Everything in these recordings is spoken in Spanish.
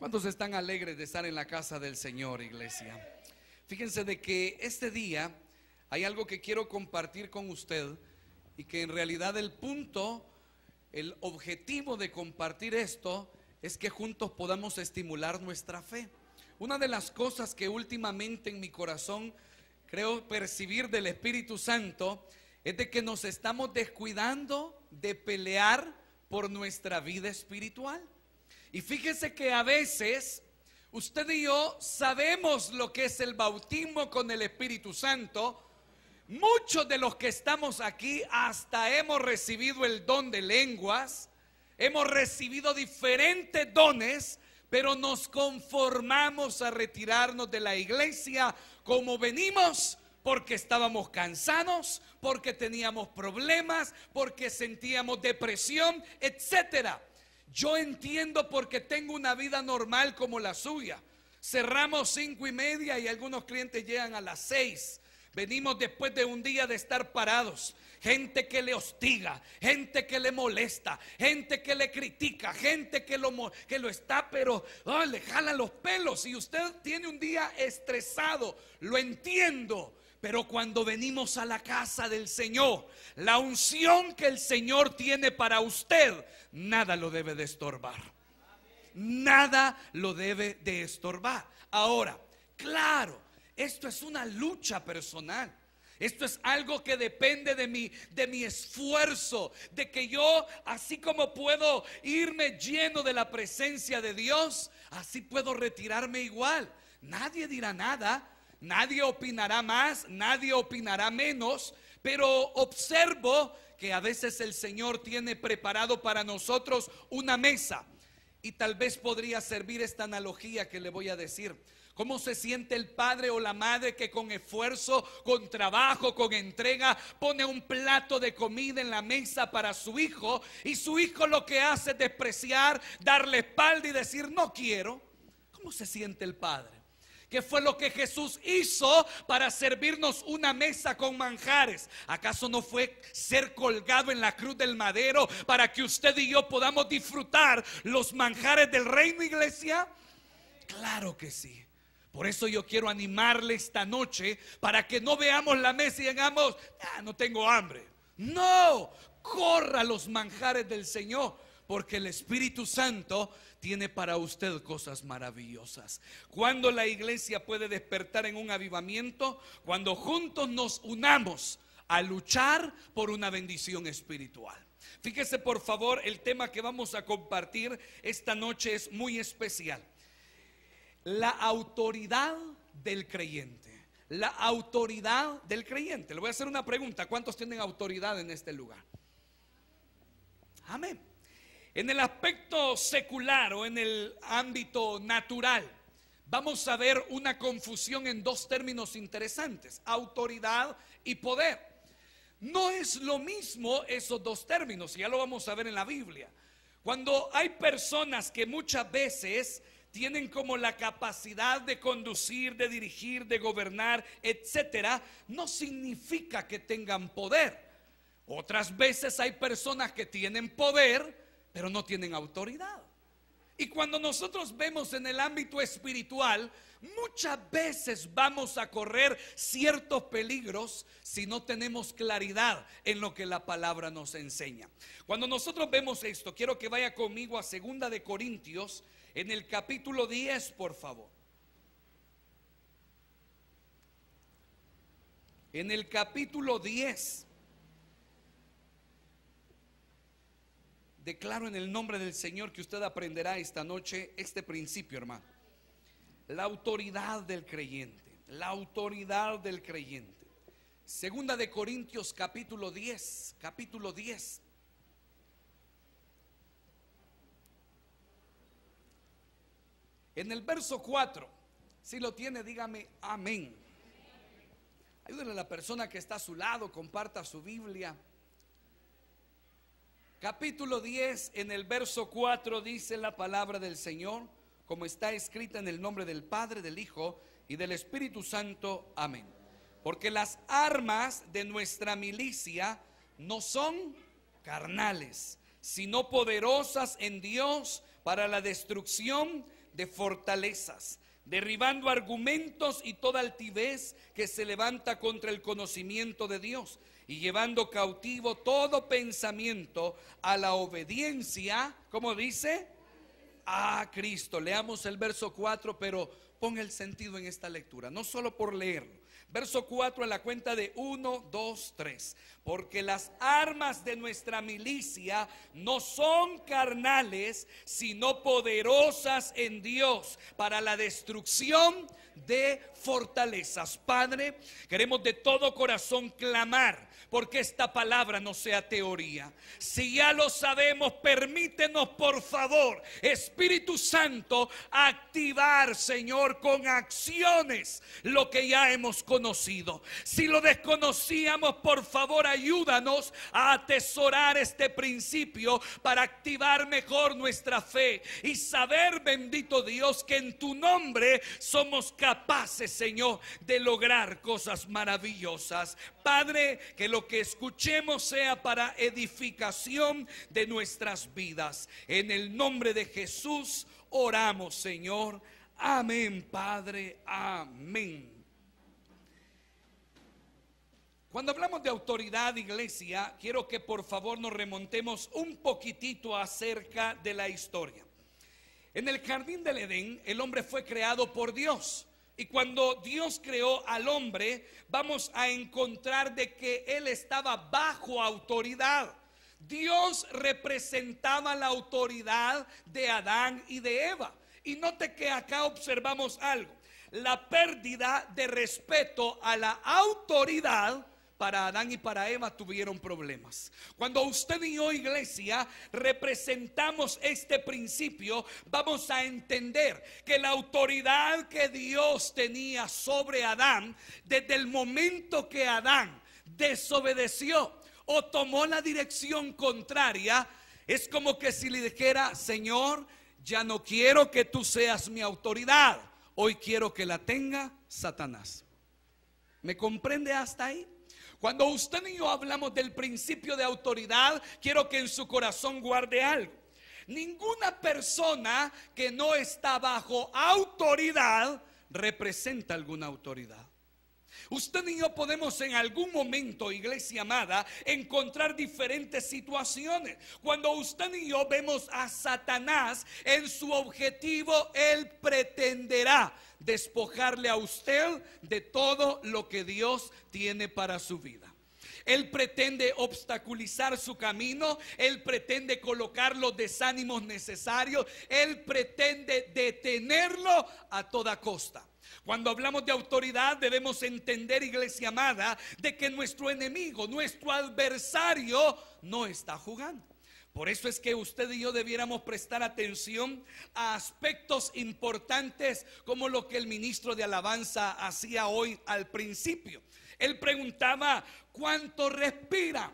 ¿Cuántos están alegres de estar en la casa del Señor, iglesia? Fíjense de que este día hay algo que quiero compartir con usted y que en realidad el objetivo de compartir esto es que juntos podamos estimular nuestra fe. Una de las cosas que últimamente en mi corazón creo percibir del Espíritu Santo es de que nos estamos descuidando de pelear por nuestra vida espiritual. Y fíjese que a veces usted y yo sabemos lo que es el bautismo con el Espíritu Santo. Muchos de los que estamos aquí hasta hemos recibido el don de lenguas, hemos recibido diferentes dones, pero nos conformamos a retirarnos de la iglesia como venimos, porque estábamos cansados, porque teníamos problemas, porque sentíamos depresión, etcétera. Yo entiendo, porque tengo una vida normal como la suya. Cerramos 5:30 y algunos clientes llegan a las 6. Venimos después de un día de estar parados. Gente que le hostiga, gente que le molesta, gente que le critica, gente que lo está, pero le jalan los pelos. Y usted tiene un día estresado, lo entiendo. Pero cuando venimos a la casa del Señor, la unción que el Señor tiene para usted, nada lo debe de estorbar. Nada lo debe de estorbar. Ahora, claro, esto es una lucha personal. Esto es algo que depende de mi esfuerzo, de que yo, así como puedo irme lleno de la presencia de Dios, así puedo retirarme igual. Nadie dirá nada. Nadie opinará más, nadie opinará menos, pero observo que a veces el Señor tiene preparado para nosotros una mesa. Y tal vez podría servir esta analogía que le voy a decir. ¿Cómo se siente el padre o la madre que con esfuerzo, con trabajo, con entrega, pone un plato de comida en la mesa para su hijo, y su hijo lo que hace es despreciar, darle espalda y decir no quiero? ¿Cómo se siente el padre? ¿Qué fue lo que Jesús hizo para servirnos una mesa con manjares? ¿Acaso no fue ser colgado en la cruz del madero para que usted y yo podamos disfrutar los manjares del reino, iglesia? Claro que sí. Por eso yo quiero animarle esta noche para que no veamos la mesa y digamos, no tengo hambre. No, corra los manjares del Señor, porque el Espíritu Santo tiene para usted cosas maravillosas. Cuando la iglesia puede despertar en un avivamiento, cuando juntos nos unamos a luchar por una bendición espiritual. Fíjese por favor, el tema que vamos a compartir esta noche es muy especial. La autoridad del creyente. La autoridad del creyente. Le voy a hacer una pregunta: ¿cuántos tienen autoridad en este lugar? Amén. En el aspecto secular o en el ámbito natural, vamos a ver una confusión en dos términos interesantes: autoridad y poder. No es lo mismo esos dos términos, ya lo vamos a ver en la Biblia. Cuando hay personas que muchas veces tienen como la capacidad de conducir, de dirigir, de gobernar, etcétera, no significa que tengan poder. Otras veces hay personas que tienen poder, pero no tienen autoridad. Y cuando nosotros vemos en el ámbito espiritual, muchas veces vamos a correr ciertos peligros si no tenemos claridad en lo que la palabra nos enseña. Cuando nosotros vemos esto, quiero que vaya conmigo a 2 de Corintios, en el capítulo 10, por favor. En el capítulo 10. Declaro en el nombre del Señor que usted aprenderá esta noche este principio, hermano. La autoridad del creyente. La autoridad del creyente. 2 de Corintios capítulo 10. Capítulo 10. En el verso 4. Si lo tiene, dígame amén. Ayúdale a la persona que está a su lado, comparta su Biblia. Capítulo 10, en el verso 4 dice la palabra del Señor, como está escrita en el nombre del Padre, del Hijo y del Espíritu Santo. Amén. Porque las armas de nuestra milicia no son carnales, sino poderosas en Dios para la destrucción de fortalezas, derribando argumentos y toda altivez que se levanta contra el conocimiento de Dios, y llevando cautivo todo pensamiento a la obediencia, ¿cómo dice? A Cristo. Leamos el verso 4, pero ponga el sentido en esta lectura, no solo por leerlo. Verso 4 a la cuenta de 1, 2, 3. Porque las armas de nuestra milicia no son carnales, sino poderosas en Dios para la destrucción de fortalezas. Padre, queremos de todo corazón clamar porque esta palabra no sea teoría. Si ya lo sabemos, permítenos por favor, Espíritu Santo, activar, Señor, con acciones lo que ya hemos conocido. Si lo desconocíamos, por favor, ayúdanos a atesorar este principio para activar mejor nuestra fe y saber, bendito Dios, que en tu nombre somos capaces, Señor, de lograr cosas maravillosas. Padre, que lo que escuchemos sea para edificación de nuestras vidas. En el nombre de Jesús oramos, Señor. Amén, Padre. Amén. Cuando hablamos de autoridad, iglesia, quiero que por favor nos remontemos un poquitito acerca de la historia. En el jardín del Edén, el hombre fue creado por Dios. Y cuando Dios creó al hombre, vamos a encontrar de que él estaba bajo autoridad. Dios representaba la autoridad de Adán y de Eva. Y note que acá observamos algo: la pérdida de respeto a la autoridad. Para Adán y para Eva tuvieron problemas. Cuando usted y yo, iglesia, representamos este principio, vamos a entender que la autoridad que Dios tenía sobre Adán, desde el momento que Adán desobedeció o tomó la dirección contraria, es como que si le dijera: Señor, ya no quiero que tú seas mi autoridad, hoy quiero que la tenga Satanás. ¿Me comprende hasta ahí? Cuando usted y yo hablamos del principio de autoridad, quiero que en su corazón guarde algo. Ninguna persona que no está bajo autoridad representa alguna autoridad. Usted y yo podemos en algún momento, iglesia amada, encontrar diferentes situaciones. Cuando usted y yo vemos a Satanás, en su objetivo, él pretenderá despojarle a usted de todo lo que Dios tiene para su vida. Él pretende obstaculizar su camino, él pretende colocar los desánimos necesarios, él pretende detenerlo a toda costa. Cuando hablamos de autoridad debemos entender, iglesia amada, de que nuestro enemigo, nuestro adversario no está jugando. Por eso es que usted y yo debiéramos prestar atención a aspectos importantes como lo que el ministro de alabanza hacía hoy al principio. Él preguntaba: ¿cuánto respiran?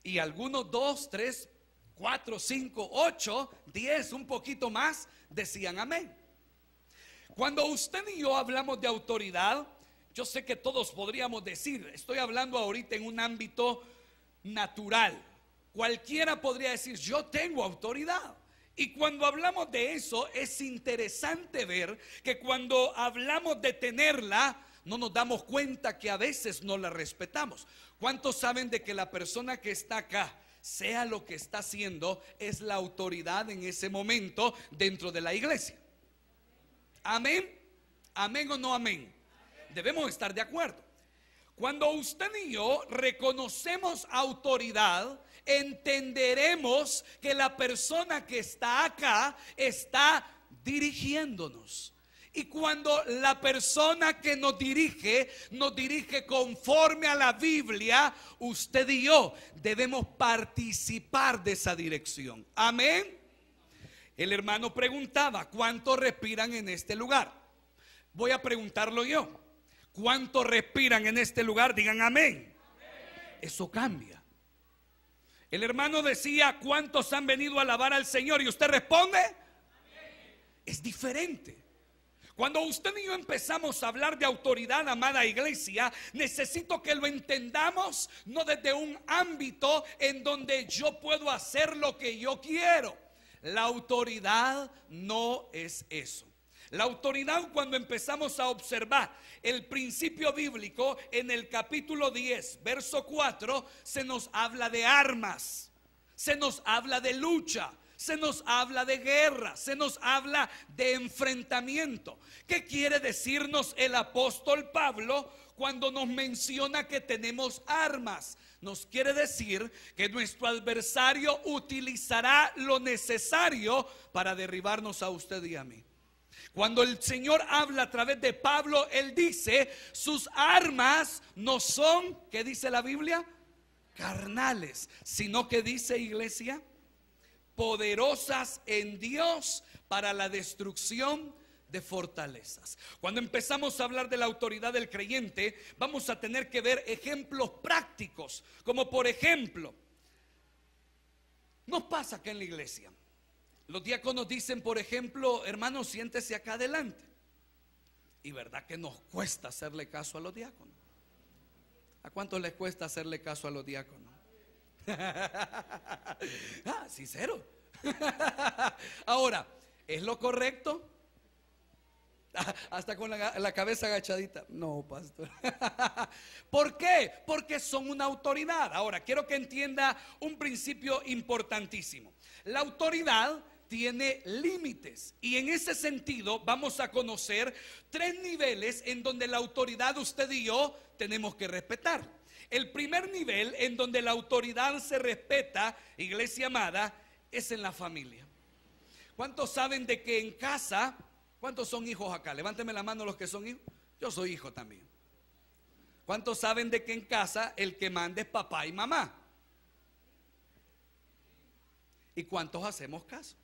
Y algunos 2, 3, 4, 5, 8, 10, un poquito más, decían amén. Cuando usted y yo hablamos de autoridad, yo sé que todos podríamos decir, estoy hablando ahorita en un ámbito natural. Cualquiera podría decir: yo tengo autoridad. Y cuando hablamos de eso, es interesante ver que cuando hablamos de tenerla, no nos damos cuenta que a veces no la respetamos. ¿Cuántos saben de que la persona que está acá, sea lo que está haciendo, es la autoridad en ese momento dentro de la iglesia? ¿Amén? ¿Amén o no amén? Debemos estar de acuerdo. Cuando usted y yo reconocemos autoridad, entenderemos que la persona que está acá está dirigiéndonos. Y cuando la persona que nos dirige conforme a la Biblia, usted y yo debemos participar de esa dirección. Amén. El hermano preguntaba: ¿cuántos respiran en este lugar? Voy a preguntarlo yo. ¿Cuántos respiran en este lugar? Digan amén. Eso cambia. El hermano decía: ¿cuántos han venido a alabar al Señor? Y usted responde: es diferente. Cuando usted y yo empezamos a hablar de autoridad, amada iglesia, necesito que lo entendamos no desde un ámbito en donde yo puedo hacer lo que yo quiero. La autoridad no es eso. La autoridad, cuando empezamos a observar el principio bíblico en el capítulo 10, verso 4, se nos habla de armas, se nos habla de lucha, se nos habla de guerra, se nos habla de enfrentamiento. ¿Qué quiere decirnos el apóstol Pablo cuando nos menciona que tenemos armas? Nos quiere decir que nuestro adversario utilizará lo necesario para derribarnos a usted y a mí. Cuando el Señor habla a través de Pablo, Él dice, sus armas no son, ¿qué dice la Biblia? Carnales, sino que dice, iglesia, poderosas en Dios para la destrucción de fortalezas. Cuando empezamos a hablar de la autoridad del creyente, vamos a tener que ver ejemplos prácticos, como por ejemplo, nos pasa acá en la iglesia. Los diáconos dicen, por ejemplo, hermano, siéntese acá adelante. Y verdad que nos cuesta hacerle caso a los diáconos. ¿A cuánto les cuesta hacerle caso a los diáconos? Sincero. Ahora, ¿es lo correcto? Hasta con la cabeza agachadita. No, pastor. ¿Por qué? Porque son una autoridad. Ahora, quiero que entienda un principio importantísimo. La autoridad tiene límites, y en ese sentido vamos a conocer 3 niveles en donde la autoridad usted y yo tenemos que respetar. El primer nivel en donde la autoridad se respeta, iglesia amada, es en la familia. ¿Cuántos saben de que en casa, cuántos son hijos acá? Levánteme la mano los que son hijos. Yo soy hijo también. ¿Cuántos saben de que en casa el que manda es papá y mamá? ¿Y cuántos hacemos caso?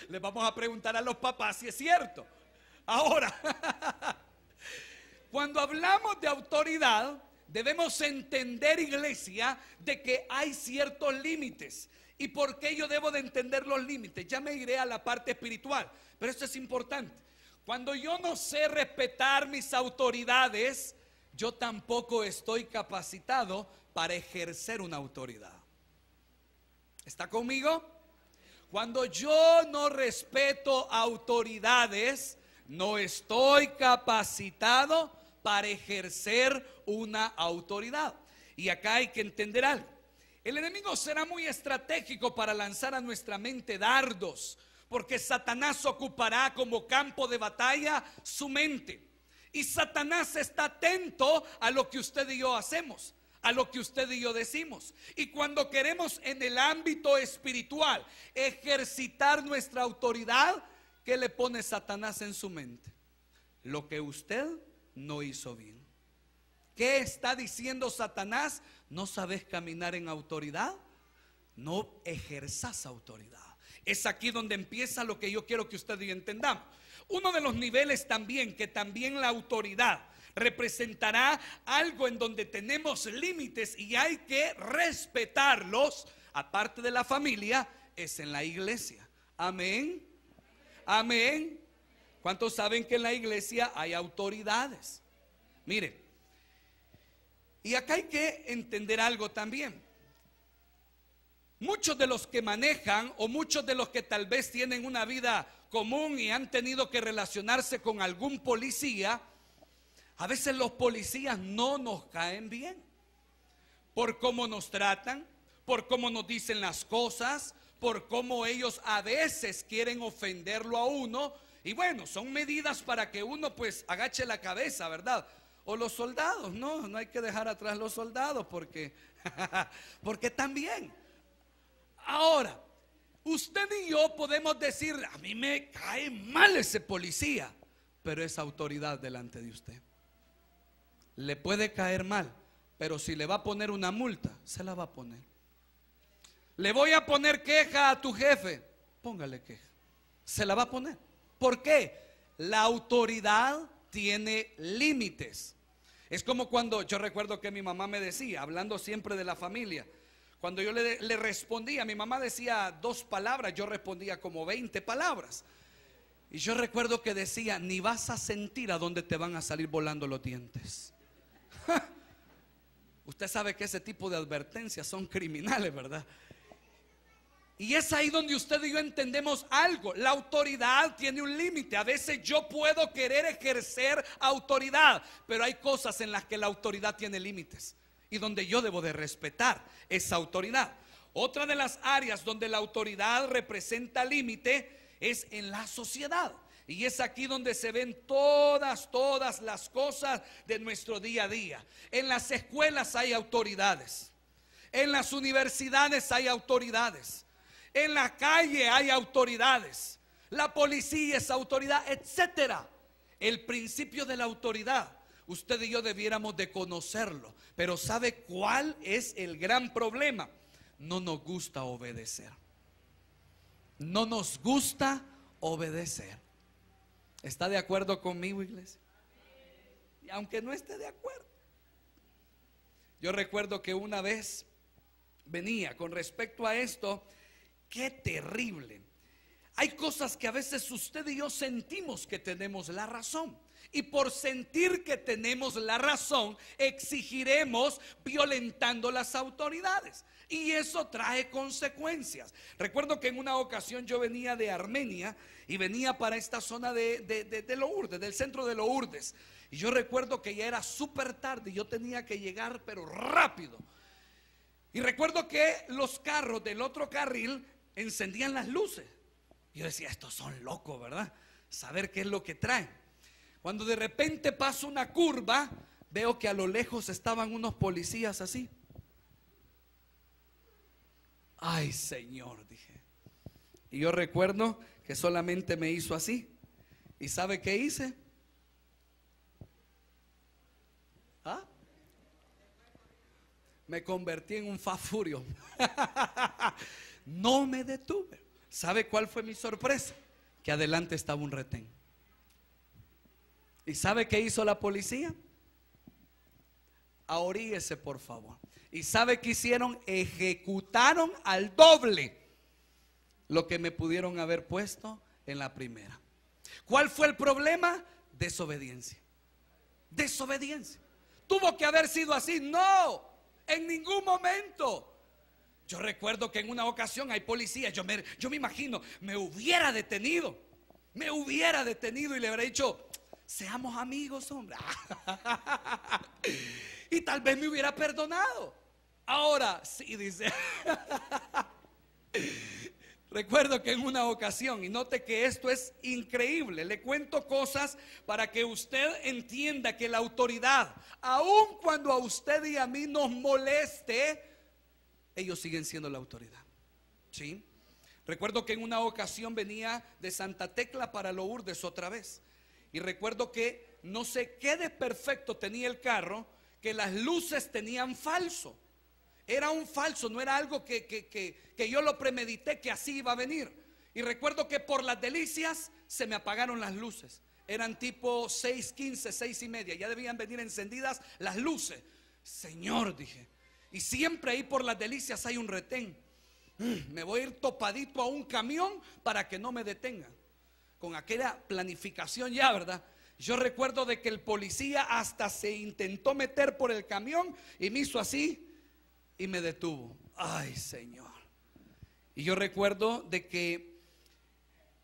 Les vamos a preguntar a los papás si es cierto. Ahora, cuando hablamos de autoridad, debemos entender, iglesia, de que hay ciertos límites. ¿Y por qué yo debo de entender los límites? Ya me iré a la parte espiritual, pero esto es importante. Cuando yo no sé respetar mis autoridades, yo tampoco estoy capacitado para ejercer una autoridad. ¿Está conmigo? Cuando yo no respeto autoridades, no estoy capacitado para ejercer una autoridad. Y acá hay que entender algo. El enemigo será muy estratégico para lanzar a nuestra mente dardos, porque Satanás ocupará como campo de batalla su mente. Y Satanás está atento a lo que usted y yo hacemos, a lo que usted y yo decimos. Y cuando queremos en el ámbito espiritual ejercitar nuestra autoridad, ¿qué le pone Satanás en su mente? Lo que usted no hizo bien. ¿Qué está diciendo Satanás? ¿No sabes caminar en autoridad? No ejerzas autoridad. Es aquí donde empieza lo que yo quiero que usted y yo entendamos. Uno de los niveles también, que también la autoridad representará algo en donde tenemos límites y hay que respetarlos, aparte de la familia, es en la iglesia. Amén. Amén. ¿Cuántos saben que en la iglesia hay autoridades? Mire, y acá hay que entender algo también. Muchos de los que manejan, o muchos de los que tal vez tienen una vida común y han tenido que relacionarse con algún policía, a veces los policías no nos caen bien, por cómo nos tratan, por cómo nos dicen las cosas, por cómo ellos a veces quieren ofenderlo a uno. Y bueno, son medidas para que uno pues agache la cabeza, ¿verdad? O los soldados, no hay que dejar atrás los soldados porque también. Ahora, usted y yo podemos decir, a mí me cae mal ese policía, pero es autoridad delante de usted. Le puede caer mal, pero si le va a poner una multa, se la va a poner. Le voy a poner queja a tu jefe, póngale queja, se la va a poner. ¿Por qué? La autoridad tiene límites. Es como cuando yo recuerdo que mi mamá me decía, hablando siempre de la familia, cuando yo le respondía, mi mamá decía 2 palabras, yo respondía como 20 palabras. Y yo recuerdo que decía, ni vas a sentir a dónde te van a salir volando los dientes. Usted sabe que ese tipo de advertencias son criminales, ¿verdad? Y es ahí donde usted y yo entendemos algo. La autoridad tiene un límite. A veces yo puedo querer ejercer autoridad, pero hay cosas en las que la autoridad tiene límites y donde yo debo de respetar esa autoridad. Otra de las áreas donde la autoridad representa límite es en la sociedad. Y es aquí donde se ven todas las cosas de nuestro día a día. En las escuelas hay autoridades. En las universidades hay autoridades. En la calle hay autoridades. La policía es autoridad, etcétera. El principio de la autoridad, usted y yo debiéramos de conocerlo. Pero ¿sabe cuál es el gran problema? No nos gusta obedecer. No nos gusta obedecer. ¿Está de acuerdo conmigo, iglesia? Y aunque no esté de acuerdo, yo recuerdo que una vez venía con respecto a esto. Qué terrible. Hay cosas que a veces usted y yo sentimos que tenemos la razón. Y por sentir que tenemos la razón, exigiremos violentando las autoridades. Y eso trae consecuencias. Recuerdo que en una ocasión yo venía de Armenia y venía para esta zona de Lourdes, del centro de Lourdes. Y yo recuerdo que ya era súper tarde y yo tenía que llegar, pero rápido. Y recuerdo que los carros del otro carril encendían las luces. Yo decía, estos son locos, ¿verdad? Saber qué es lo que traen. Cuando de repente paso una curva, veo que a lo lejos estaban unos policías así. Ay, Señor, dije. Y yo recuerdo que solamente me hizo así. ¿Y sabe qué hice? ¿Ah? Me convertí en un Fast Furious. No me detuve. ¿Sabe cuál fue mi sorpresa? Que adelante estaba un retén. ¿Y sabe qué hizo la policía? Ahoríguese, por favor. ¿Y sabe qué hicieron? Ejecutaron al doble lo que me pudieron haber puesto en la primera. ¿Cuál fue el problema? Desobediencia. Desobediencia. ¿Tuvo que haber sido así? No, en ningún momento. Yo recuerdo que en una ocasión hay policías, yo me imagino, me hubiera detenido y le hubiera dicho, seamos amigos, hombre. Y tal vez me hubiera perdonado. Ahora sí, dice. Recuerdo que en una ocasión, y note que esto es increíble, le cuento cosas para que usted entienda que la autoridad, aun cuando a usted y a mí nos moleste, ellos siguen siendo la autoridad. ¿Sí? Recuerdo que en una ocasión venía de Santa Tecla para Lourdes otra vez. Y recuerdo que no sé qué desperfecto tenía el carro, que las luces tenían falso. Era un falso, no era algo que yo lo premedité que así iba a venir. Y recuerdo que por las Delicias se me apagaron las luces. Eran tipo 6:15, 6:30. Ya debían venir encendidas las luces. Señor, dije. Y siempre ahí por las Delicias hay un retén. Me voy a ir topadito a un camión para que no me detengan. Con aquella planificación ya, ¿verdad? Yo recuerdo de que el policía hasta se intentó meter por el camión y me hizo así y me detuvo. Ay, Señor. Y yo recuerdo de que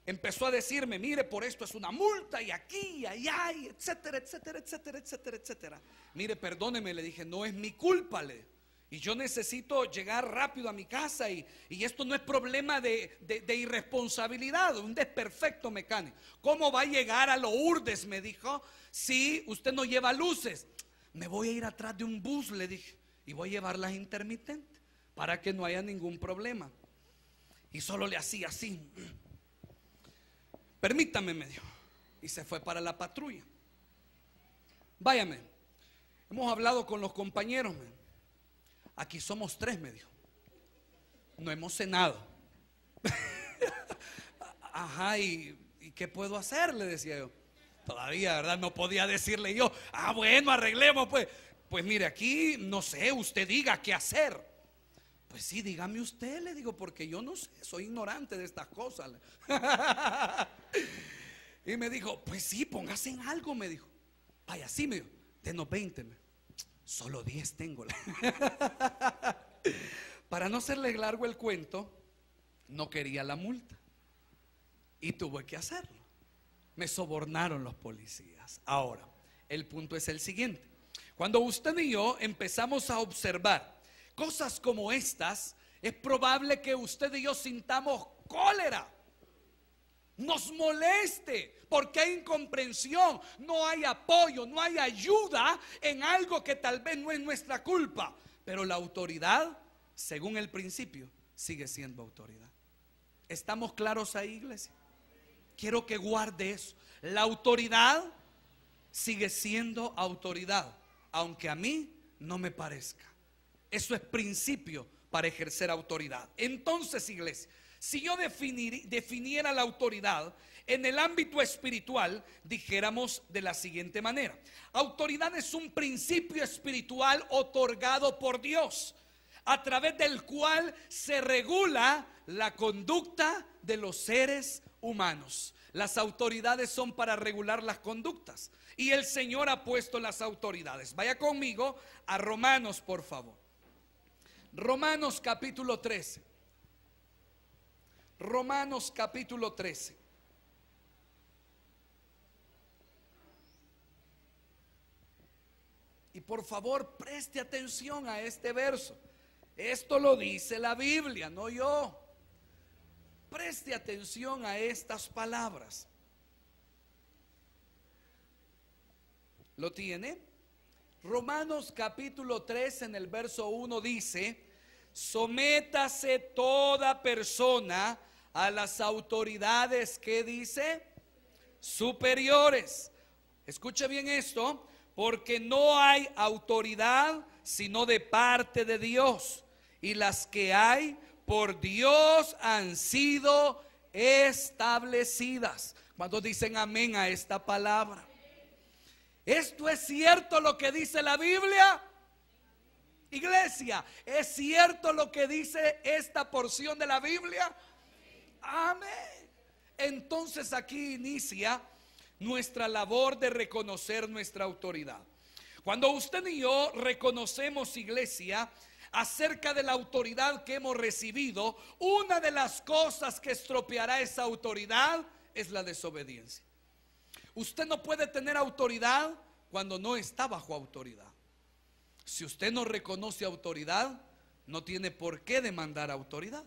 empezó a decirme, mire, por esto es una multa y aquí y allá, y etcétera, etcétera, etcétera, etcétera, etcétera. Mire, perdóneme, le dije, no es mi culpa, y yo necesito llegar rápido a mi casa y esto no es problema de irresponsabilidad, un desperfecto mecánico. ¿Cómo va a llegar a Lourdes? Me dijo, si usted no lleva luces. Me voy a ir atrás de un bus, le dije, y voy a llevar las intermitentes para que no haya ningún problema. Y solo le hacía así. Permítame, me dijo. Y se fue para la patrulla. Váyame, hemos hablado con los compañeros, aquí somos 3, me dijo. No hemos cenado. Ajá, ¿y qué puedo hacer? Le decía yo. Todavía, ¿verdad? No podía decirle yo, bueno, arreglemos pues. Pues mire, aquí no sé, usted diga qué hacer. Pues sí, dígame usted, le digo, porque yo no sé, soy ignorante de estas cosas. Y me dijo, pues sí, póngase en algo, me dijo. Vaya, sí, me dijo, denos 20. Solo 10 tengo. Para no hacerle largo el cuento, No quería la multa y tuve que hacerlo. Me sobornaron los policías. Ahora, el punto es el siguiente. Cuando usted y yo empezamos a observar cosas como estas, es probable que usted y yo sintamos cólera, nos moleste, porque hay incomprensión, no hay apoyo, no hay ayuda en algo que tal vez no es nuestra culpa. Pero la autoridad, según el principio, sigue siendo autoridad. ¿Estamos claros ahí, iglesia? Quiero que guarde eso. La autoridad sigue siendo autoridad, aunque a mí no me parezca. Eso es principio para ejercer autoridad. Entonces, iglesia, si yo definiera la autoridad en el ámbito espiritual, dijéramos de la siguiente manera: autoridad es un principio espiritual otorgado por Dios, a través del cual se regula la conducta de los seres humanos. Las autoridades son para regular las conductas, y el Señor ha puesto las autoridades. Vaya conmigo a Romanos, por favor. Romanos capítulo 13. Romanos capítulo 13. Y por favor, preste atención a este verso. Esto lo dice la Biblia, no yo. Preste atención a estas palabras. ¿Lo tiene? Romanos capítulo 3 en el verso 1 dice: sométase toda persona a las autoridades, ¿qué dice? Superiores. Escuche bien esto: porque no hay autoridad sino de parte de Dios, y las que hay por Dios han sido establecidas. ¿Cuántos dicen amén a esta palabra? ¿Esto es cierto lo que dice la Biblia? Iglesia, ¿es cierto lo que dice esta porción de la Biblia? Amén. Entonces aquí inicia nuestra labor de reconocer nuestra autoridad. Cuando usted y yo reconocemos, iglesia, acerca de la autoridad que hemos recibido, una de las cosas que estropeará esa autoridad es la desobediencia. Usted no puede tener autoridad cuando no está bajo autoridad. Si usted no reconoce autoridad, no tiene por qué demandar autoridad.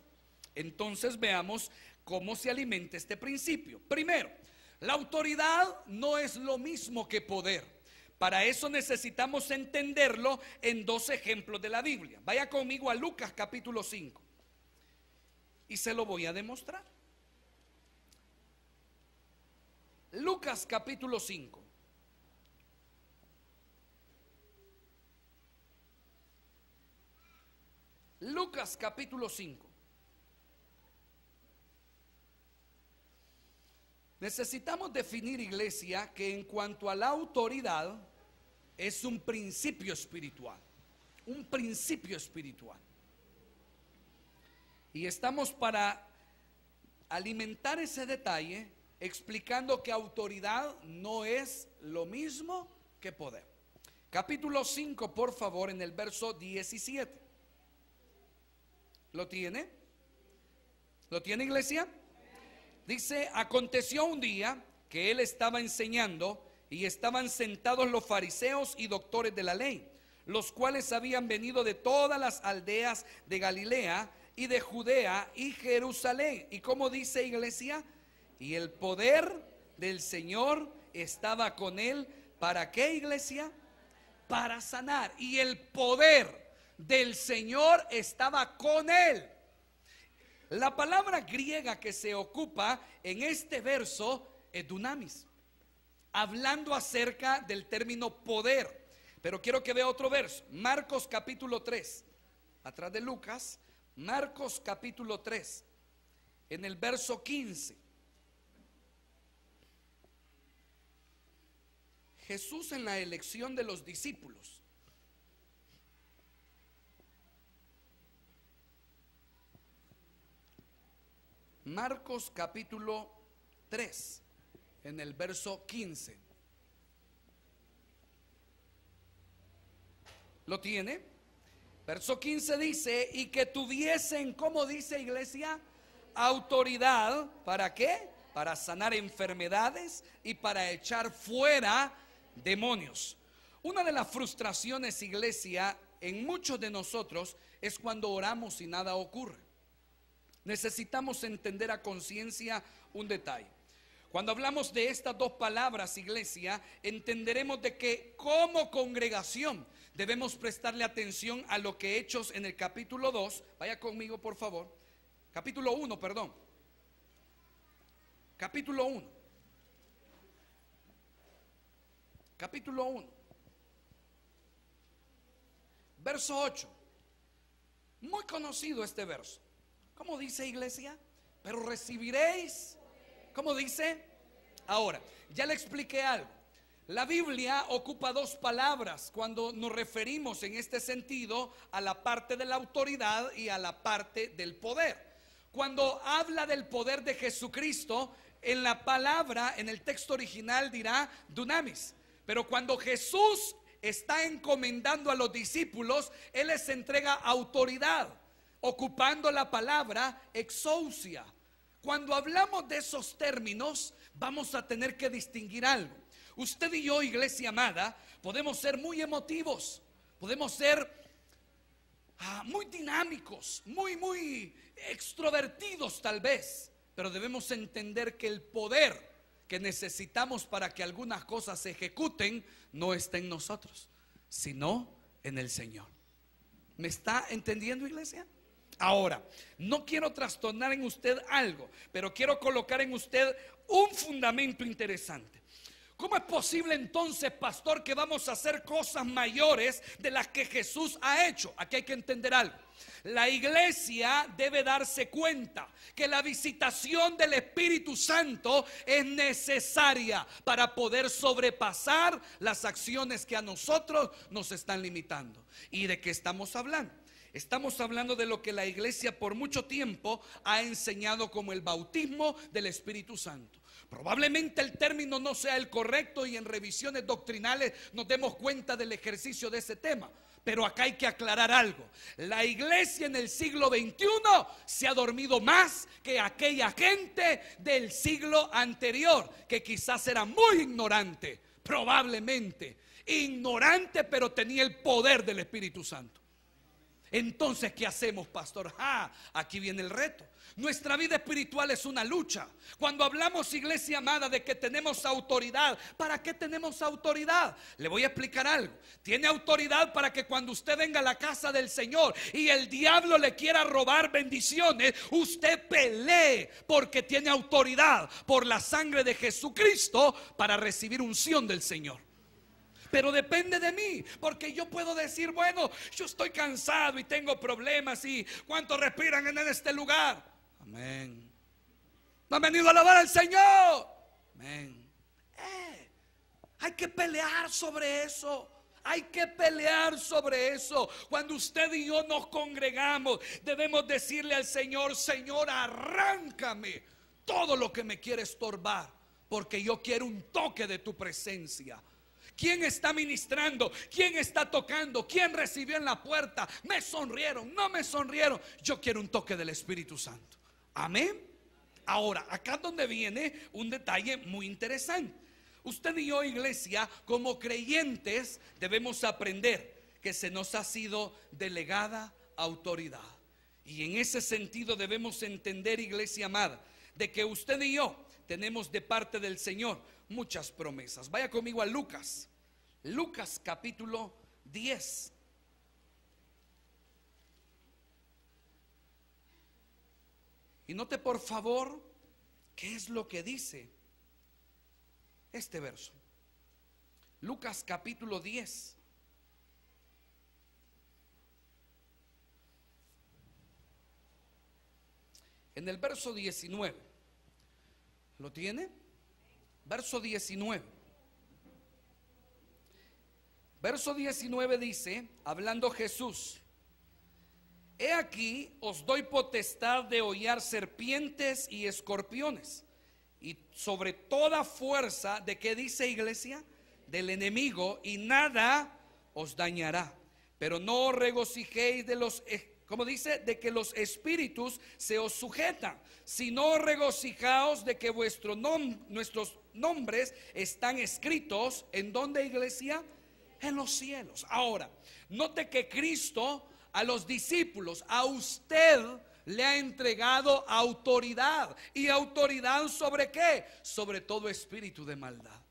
Entonces veamos cómo se alimenta este principio. Primero, la autoridad no es lo mismo que poder. Para eso necesitamos entenderlo en dos ejemplos de la Biblia. Vaya conmigo a Lucas capítulo 5 y se lo voy a demostrar. Lucas capítulo 5. Lucas capítulo 5. Necesitamos definir, iglesia, que en cuanto a la autoridad es un principio espiritual. Un principio espiritual. Y estamos para alimentar ese detalle explicando que autoridad no es lo mismo que poder. Capítulo 5, por favor, en el verso 17. ¿Lo tiene? ¿Lo tiene, iglesia? Dice: aconteció un día que él estaba enseñando y estaban sentados los fariseos y doctores de la ley, los cuales habían venido de todas las aldeas de Galilea y de Judea y Jerusalén. ¿Y cómo dice, iglesia? Y el poder del Señor estaba con él. ¿Para qué, iglesia? Para sanar. Y el poder del Señor estaba con él. La palabra griega que se ocupa en este verso es dunamis, hablando acerca del término poder. Pero quiero que vea otro verso, Marcos capítulo 3, atrás de Lucas. Marcos capítulo 3, en el verso 15. Jesús en la elección de los discípulos. Marcos capítulo 3, en el verso 15. ¿Lo tiene? Verso 15 dice: y que tuviesen, ¿cómo dice, iglesia? autoridad, ¿para qué? Para sanar enfermedades y para echar fuera demonios. Una de las frustraciones, iglesia, en muchos de nosotros es cuando oramos y nada ocurre. Necesitamos entender a conciencia un detalle. Cuando hablamos de estas dos palabras, iglesia, entenderemos de que como congregación debemos prestarle atención a lo que Hechos en el capítulo 2, vaya conmigo por favor, capítulo 1, perdón, capítulo 1, capítulo 1, verso 8, muy conocido este verso. ¿Cómo dice, iglesia? Pero recibiréis, ¿cómo dice? Ahora, ya le expliqué algo. La Biblia ocupa dos palabras cuando nos referimos en este sentido a la parte de la autoridad y a la parte del poder. Cuando habla del poder de Jesucristo, en la palabra, en el texto original dirá dunamis. Pero cuando Jesús está encomendando a los discípulos, Él les entrega autoridad, ocupando la palabra exousia. Cuando hablamos de esos términos, vamos a tener que distinguir algo. Usted y yo, iglesia amada, podemos ser muy emotivos, podemos ser muy dinámicos, muy extrovertidos tal vez, pero debemos entender que el poder que necesitamos para que algunas cosas se ejecuten no está en nosotros, sino en el Señor. ¿Me está entendiendo, iglesia? Ahora, no quiero trastornar en usted algo, pero quiero colocar en usted un fundamento interesante. ¿Cómo es posible entonces, pastor, que vamos a hacer cosas mayores de las que Jesús ha hecho? Aquí hay que entender algo. La iglesia debe darse cuenta que la visitación del Espíritu Santo es necesaria para poder sobrepasar las acciones que a nosotros nos están limitando. ¿Y de qué estamos hablando? Estamos hablando de lo que la iglesia por mucho tiempo ha enseñado como el bautismo del Espíritu Santo. Probablemente el término no sea el correcto y en revisiones doctrinales nos demos cuenta del ejercicio de ese tema. Pero acá hay que aclarar algo. La iglesia en el siglo XXI se ha dormido más que aquella gente del siglo anterior, que quizás era muy ignorante, probablemente ignorante, pero tenía el poder del Espíritu Santo. Entonces, ¿qué hacemos, pastor? Aquí viene el reto. Nuestra vida espiritual es una lucha. Cuando hablamos, iglesia amada, de que tenemos autoridad, ¿para qué tenemos autoridad? Le voy a explicar algo. Tiene autoridad para que cuando usted venga a la casa del Señor y el diablo le quiera robar bendiciones, usted pelee, porque tiene autoridad por la sangre de Jesucristo para recibir unción del Señor. Pero depende de mí, porque yo puedo decir, bueno, yo estoy cansado y tengo problemas. ¿Y cuántos respiran en este lugar? Amén. ¿No han venido a alabar al Señor? Amén. Hay que pelear sobre eso. Hay que pelear sobre eso. Cuando usted y yo nos congregamos, debemos decirle al Señor: Señor, arráncame todo lo que me quiere estorbar, porque yo quiero un toque de tu presencia. ¿Quién está ministrando? ¿Quién está tocando? ¿Quién recibió en la puerta? ¿Me sonrieron? ¿No me sonrieron? Yo quiero un toque del Espíritu Santo. Amén. Ahora, acá es donde viene un detalle muy interesante. Usted y yo, iglesia, como creyentes, debemos aprender que se nos ha sido delegada autoridad. Y en ese sentido debemos entender, iglesia amada, de que usted y yo tenemos de parte del Señor muchas promesas. Vaya conmigo a Lucas. Lucas capítulo 10. Y note por favor qué es lo que dice este verso. Lucas capítulo 10. En el verso 19. ¿Lo tiene? Verso 19. Verso 19 dice, hablando Jesús: he aquí os doy potestad de hollar serpientes y escorpiones, y sobre toda fuerza, ¿de qué dice, iglesia? Del enemigo, y nada os dañará. Pero no os regocijéis de los como dice, de que los espíritus se os sujetan, sino regocijaos de que nuestros nombres están escritos, ¿en dónde, iglesia? En los cielos. Ahora, note que Cristo a los discípulos, a usted le ha entregado autoridad. ¿Y autoridad sobre qué? Sobre todo espíritu de maldad.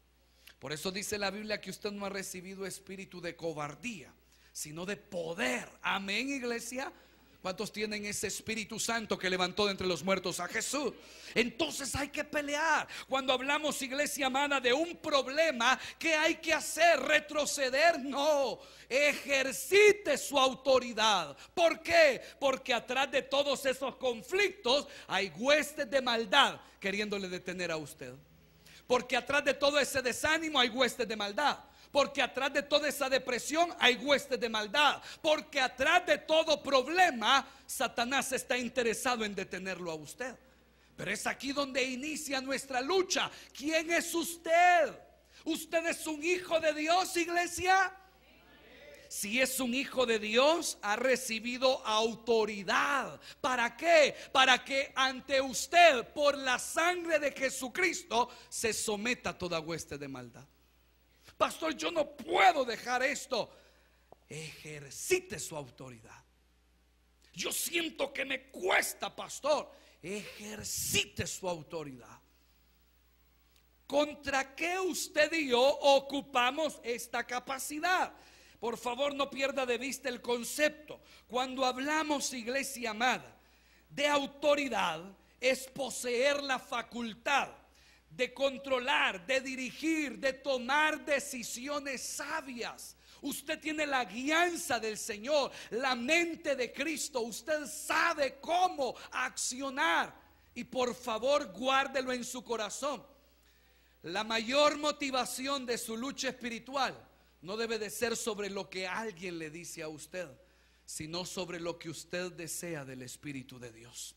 Por eso dice la Biblia que usted no ha recibido espíritu de cobardía, sino de poder. Amén, iglesia. ¿Cuántos tienen ese Espíritu Santo que levantó de entre los muertos a Jesús? Entonces hay que pelear. Cuando hablamos, iglesia amada, de un problema, ¿qué hay que hacer? ¿Retroceder? No. Ejercite su autoridad. ¿Por qué? Porque atrás de todos esos conflictos hay huestes de maldad queriéndole detener a usted. Porque atrás de todo ese desánimo hay huestes de maldad. Porque atrás de toda esa depresión hay huestes de maldad. Porque atrás de todo problema, Satanás está interesado en detenerlo a usted. Pero es aquí donde inicia nuestra lucha. ¿Quién es usted? ¿Usted es un hijo de Dios, iglesia? Si es un hijo de Dios, ha recibido autoridad. ¿Para qué? Para que ante usted, por la sangre de Jesucristo, se someta a toda hueste de maldad. Pastor, yo no puedo dejar esto. Ejercite su autoridad. Yo siento que me cuesta, pastor. Ejercite su autoridad. ¿Contra qué usted y yo ocupamos esta capacidad? Por favor, no pierda de vista el concepto. Cuando hablamos, iglesia amada, de autoridad, es poseer la facultad de controlar, de dirigir, de tomar decisiones sabias. Usted tiene la guianza del Señor, la mente de Cristo. Usted sabe cómo accionar. Y por favor, guárdelo en su corazón. La mayor motivación de su lucha espiritual no debe de ser sobre lo que alguien le dice a usted, sino sobre lo que usted desea del Espíritu de Dios.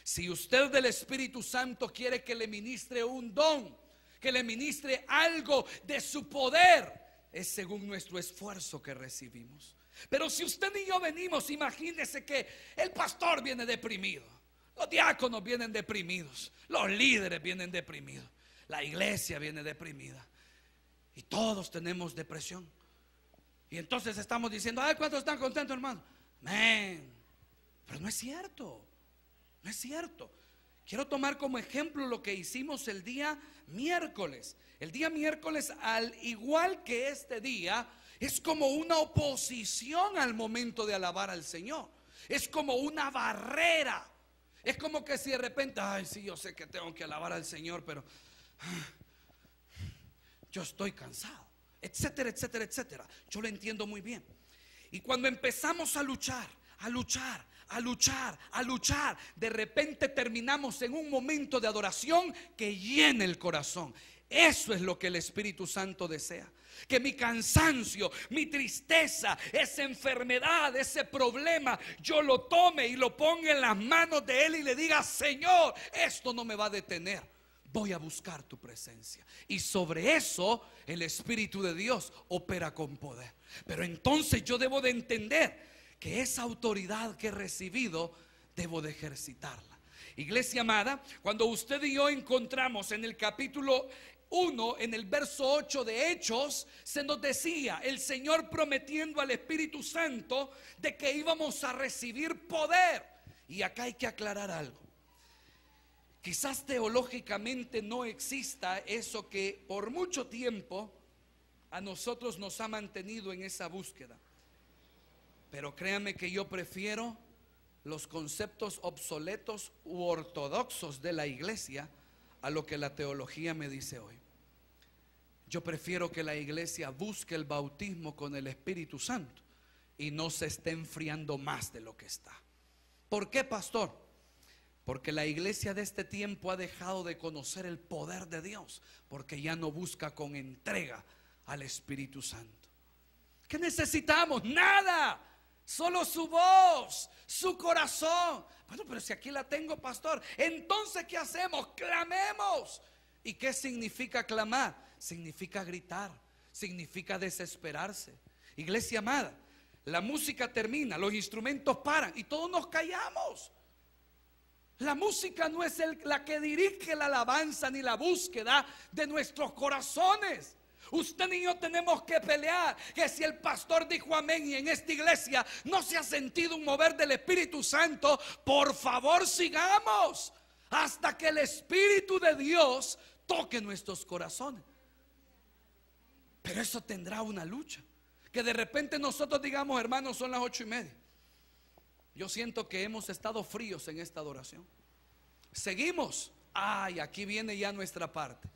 Si usted del Espíritu Santo quiere que le ministre un don, que le ministre algo de su poder, es según nuestro esfuerzo que recibimos. Pero si usted y yo venimos, imagínese que el pastor viene deprimido, los diáconos vienen deprimidos, los líderes vienen deprimidos, la iglesia viene deprimida y todos tenemos depresión. Y entonces estamos diciendo, ay, ¿cuántos están contentos, hermano? Amén. Pero no es cierto. No es cierto. Quiero tomar como ejemplo lo que hicimos el día miércoles. El día miércoles, al igual que este día, es como una oposición al momento de alabar al Señor. Es como una barrera. Es como que si de repente, ay, sí, yo sé que tengo que alabar al Señor, pero yo estoy cansado, etcétera, etcétera, etcétera. Yo lo entiendo muy bien. Y cuando empezamos a luchar, de repente terminamos en un momento de adoración que llena el corazón. Eso es lo que el Espíritu Santo desea. Que mi cansancio, mi tristeza, esa enfermedad, ese problema, yo lo tome y lo ponga en las manos de Él y le diga, Señor, esto no me va a detener. Voy a buscar tu presencia. Y sobre eso el Espíritu de Dios opera con poder. Pero entonces yo debo de entender que esa autoridad que he recibido, debo de ejercitarla. Iglesia amada, cuando usted y yo encontramos en el capítulo 1, en el verso 8 de Hechos, se nos decía, el Señor prometiendo al Espíritu Santo de que íbamos a recibir poder. Y acá hay que aclarar algo. Quizás teológicamente no exista eso que por mucho tiempo a nosotros nos ha mantenido en esa búsqueda. Pero créanme que yo prefiero los conceptos obsoletos u ortodoxos de la iglesia a lo que la teología me dice hoy. Yo prefiero que la iglesia busque el bautismo con el Espíritu Santo y no se esté enfriando más de lo que está. ¿Por qué, pastor? Porque la iglesia de este tiempo ha dejado de conocer el poder de Dios, porque ya no busca con entrega al Espíritu Santo. ¿Qué necesitamos? Nada. Solo su voz, su corazón. Bueno, pero si aquí la tengo, pastor. Entonces, ¿qué hacemos? Clamemos. ¿Y qué significa clamar? Significa gritar, significa desesperarse. Iglesia amada, la música termina, los instrumentos paran y todos nos callamos. La música no es la que dirige la alabanza ni la búsqueda de nuestros corazones. Usted y yo tenemos que pelear. Que si el pastor dijo amén y en esta iglesia no se ha sentido un mover del Espíritu Santo, por favor sigamos hasta que el Espíritu de Dios toque nuestros corazones. Pero eso tendrá una lucha. Que de repente nosotros digamos, hermanos, son las 8:30. Yo siento que hemos estado fríos en esta adoración. Seguimos. Ay, aquí viene ya nuestra parte.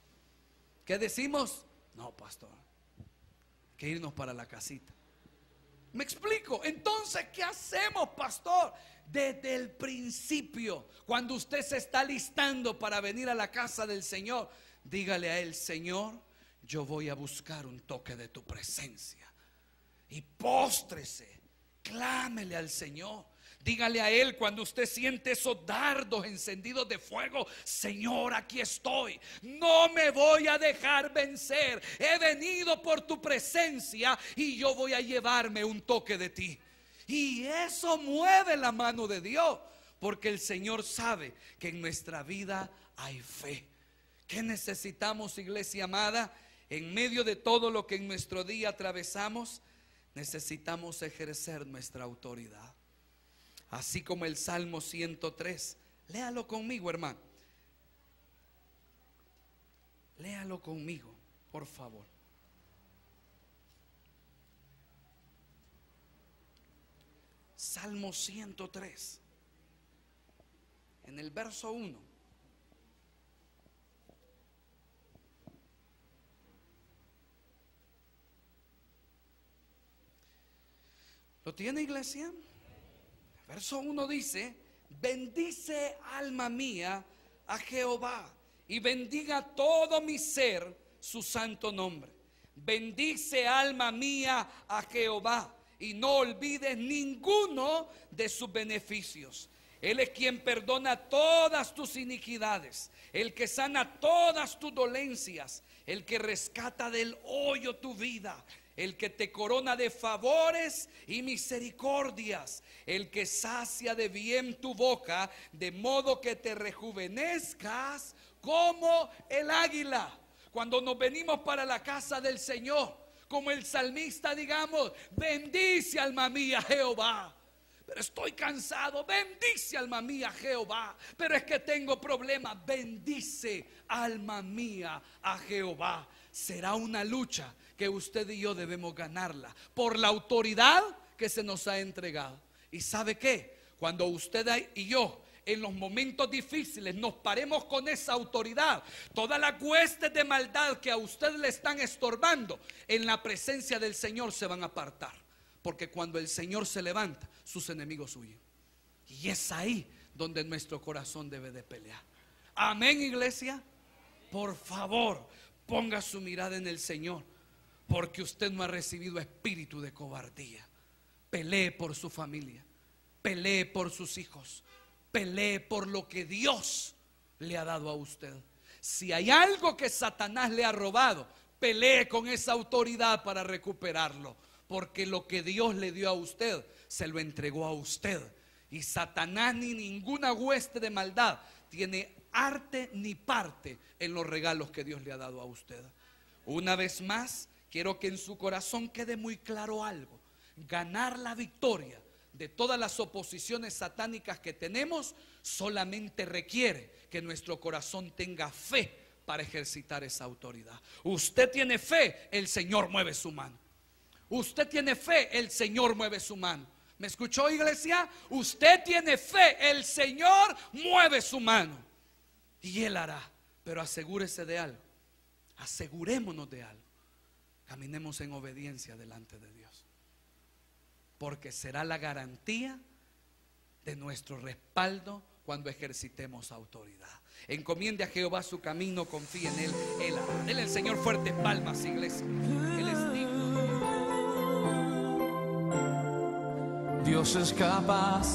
¿Qué decimos? No, pastor, hay que irnos para la casita. ¿Me explico? Entonces, ¿qué hacemos, pastor? Desde el principio, cuando usted se está listando para venir a la casa del Señor, dígale a Él: Señor, yo voy a buscar un toque de tu presencia. Y póstrese, clámele al Señor. Dígale a Él cuando usted siente esos dardos encendidos de fuego: Señor, aquí estoy, no me voy a dejar vencer. He venido por tu presencia y yo voy a llevarme un toque de ti. Y eso mueve la mano de Dios, porque el Señor sabe que en nuestra vida hay fe. ¿Qué necesitamos, iglesia amada? En medio de todo lo que en nuestro día atravesamos, necesitamos ejercer nuestra autoridad. Así como el Salmo 103. Léalo conmigo, hermano. Léalo conmigo, por favor. Salmo 103. En el verso 1. ¿Lo tiene, iglesia? Verso 1 dice: bendice, alma mía, a Jehová, y bendiga todo mi ser su santo nombre. Bendice, alma mía, a Jehová, y no olvides ninguno de sus beneficios. Él es quien perdona todas tus iniquidades, el que sana todas tus dolencias, el que rescata del hoyo tu vida, el que te corona de favores y misericordias, el que sacia de bien tu boca, de modo que te rejuvenezcas como el águila. Cuando nos venimos para la casa del Señor, como el salmista, digamos: bendice, alma mía, Jehová. Pero estoy cansado. Bendice, alma mía, Jehová. Pero es que tengo problemas. Bendice, alma mía, a Jehová. Será una lucha que usted y yo debemos ganarla por la autoridad que se nos ha entregado. ¿Y sabe qué? Cuando usted y yo en los momentos difíciles nos paremos con esa autoridad, todas las huestes de maldad que a usted le están estorbando, en la presencia del Señor se van a apartar. Porque cuando el Señor se levanta, sus enemigos huyen. Y es ahí donde nuestro corazón debe de pelear. Amén, iglesia. Por favor, ponga su mirada en el Señor, porque usted no ha recibido espíritu de cobardía. Pelee por su familia, pelee por sus hijos, pelee por lo que Dios le ha dado a usted. Si hay algo que Satanás le ha robado, pelee con esa autoridad para recuperarlo, porque lo que Dios le dio a usted, se lo entregó a usted. Y Satanás ni ninguna hueste de maldad tiene arte ni parte en los regalos que Dios le ha dado a usted. Una vez más, quiero que en su corazón quede muy claro algo: ganar la victoria de todas las oposiciones satánicas que tenemos solamente requiere que nuestro corazón tenga fe para ejercitar esa autoridad. Usted tiene fe, el Señor mueve su mano. Usted tiene fe, el Señor mueve su mano. ¿Me escuchó, iglesia? Usted tiene fe, el Señor mueve su mano y Él hará. Pero asegúrese de algo, asegurémonos de algo: caminemos en obediencia delante de Dios, porque será la garantía de nuestro respaldo cuando ejercitemos autoridad. Encomiende a Jehová su camino, confíe en Él, Él hará. Denle al Señor fuertes palmas, iglesia. Él es digno. Dios es capaz